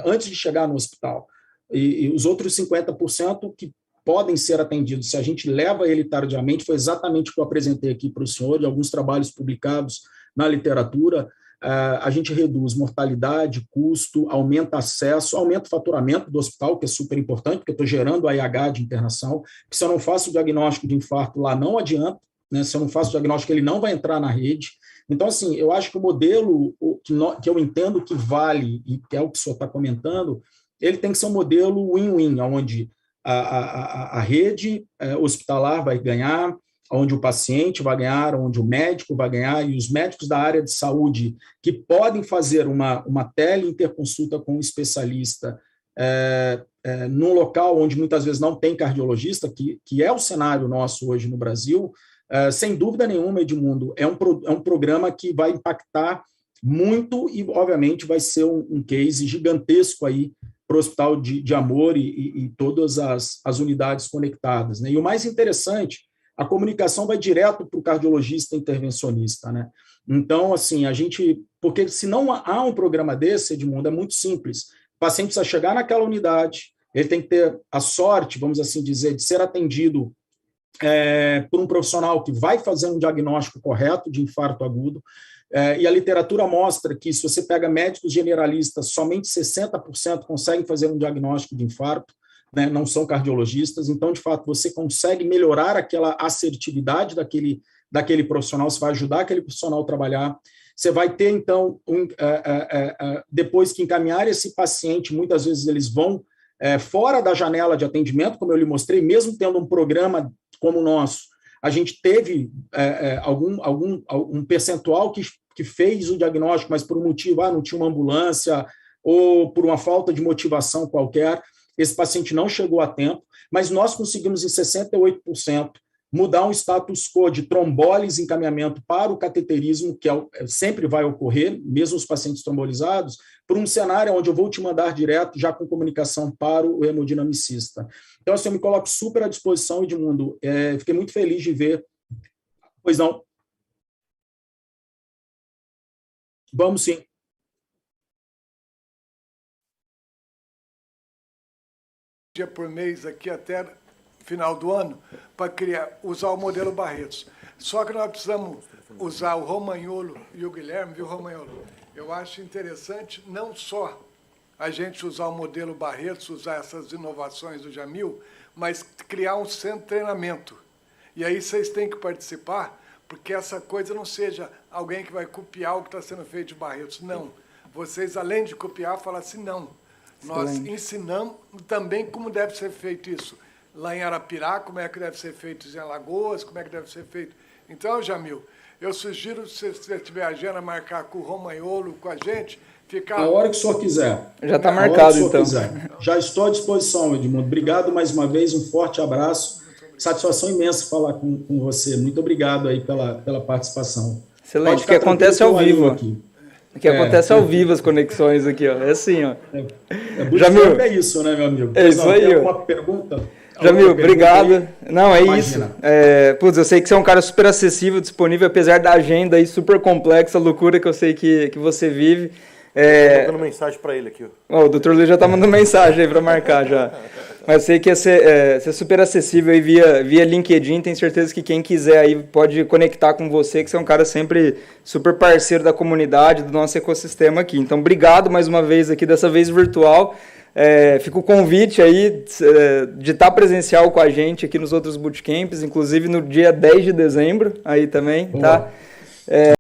Antes de chegar no hospital. E os outros 50% que podem ser atendidos, se a gente leva ele tardiamente, foi exatamente o que eu apresentei aqui para o senhor, de alguns trabalhos publicados na literatura, a gente reduz mortalidade, custo, aumenta acesso, aumenta o faturamento do hospital, que é super importante, porque eu estou gerando AIH de internação, que se eu não faço o diagnóstico de infarto lá, não adianta, né? Se eu não faço o diagnóstico, ele não vai entrar na rede. Então, assim, eu acho que o modelo que eu entendo que vale, e que é o que o senhor está comentando, ele tem que ser um modelo win-win, onde a rede hospitalar vai ganhar, onde o paciente vai ganhar, onde o médico vai ganhar, e os médicos da área de saúde que podem fazer uma tele-interconsulta com um especialista num local onde muitas vezes não tem cardiologista, que é o cenário nosso hoje no Brasil, sem dúvida nenhuma, Edmundo, é um programa que vai impactar muito e, obviamente, vai ser um case gigantesco aí para o Hospital de Amor e todas as unidades conectadas, né? E o mais interessante, a comunicação vai direto para o cardiologista intervencionista, né? Então, assim, porque se não há um programa desse, Edmundo, é muito simples. O paciente precisa chegar naquela unidade, ele tem que ter a sorte, vamos assim dizer, de ser atendido por um profissional que vai fazer um diagnóstico correto de infarto agudo, e a literatura mostra que se você pega médicos generalistas, somente 60% conseguem fazer um diagnóstico de infarto, né, não são cardiologistas, então, de fato, você consegue melhorar aquela assertividade daquele profissional, você vai ajudar aquele profissional a trabalhar, você vai ter, então, depois que encaminhar esse paciente, muitas vezes eles vão fora da janela de atendimento, como eu lhe mostrei, mesmo tendo um programa como o nosso, a gente teve algum percentual que fez o diagnóstico, mas por um motivo, não tinha uma ambulância, ou por uma falta de motivação qualquer, esse paciente não chegou a tempo, mas nós conseguimos em 68% mudar um status quo de trombólise e encaminhamento para o cateterismo, que sempre vai ocorrer, mesmo os pacientes trombolizados, por um cenário onde eu vou te mandar direto, já com comunicação para o hemodinamicista. Então, assim, eu me coloco super à disposição, Edmundo. Fiquei muito feliz de ver. Pois não. Vamos sim. Dia por mês aqui até final do ano para usar o modelo Barretos. Só que nós precisamos usar o Romagnolo e o Guilherme, viu, Romagnolo? Eu acho interessante não só a gente usar o modelo Barretos, usar essas inovações do Jamil, mas criar um centro de treinamento. E aí vocês têm que participar, porque essa coisa não seja alguém que vai copiar o que está sendo feito de Barretos. Não. Vocês, além de copiar, falam assim, não. Nós ensinamos também como deve ser feito isso. Lá em Arapirá, como é que deve ser feito em Alagoas, como é que deve ser feito. Então, Jamil, eu sugiro, se você tiver agenda, marcar com o Romagnolo, com a gente, ficar... A hora que o senhor quiser. Já está marcado, então. Quiser. Já estou à disposição, Edmundo. Obrigado mais uma vez, um forte abraço. Satisfação imensa falar com você. Muito obrigado aí pela participação. Excelente, que acontece ao vivo. Aqui. Que acontece ao vivo as conexões aqui, ó. É assim, ó. Jamil, é isso, né, meu amigo? É isso aí. Tem alguma pergunta? Jamil, obrigado. Não, é Imagina. Isso. Putz, eu sei que você é um cara super acessível, disponível, apesar da agenda aí super complexa, loucura que eu sei que você vive. Estou mandando mensagem para ele aqui. Ó, o Dr. Luiz já está mandando mensagem aí para marcar já. Mas sei que ia ser super acessível aí via LinkedIn, tenho certeza que quem quiser aí pode conectar com você, que você é um cara sempre super parceiro da comunidade, do nosso ecossistema aqui. Então, obrigado mais uma vez aqui, dessa vez virtual. Fica o convite aí de estar presencial com a gente aqui nos outros bootcamps, inclusive no dia 10 de dezembro aí também, tá?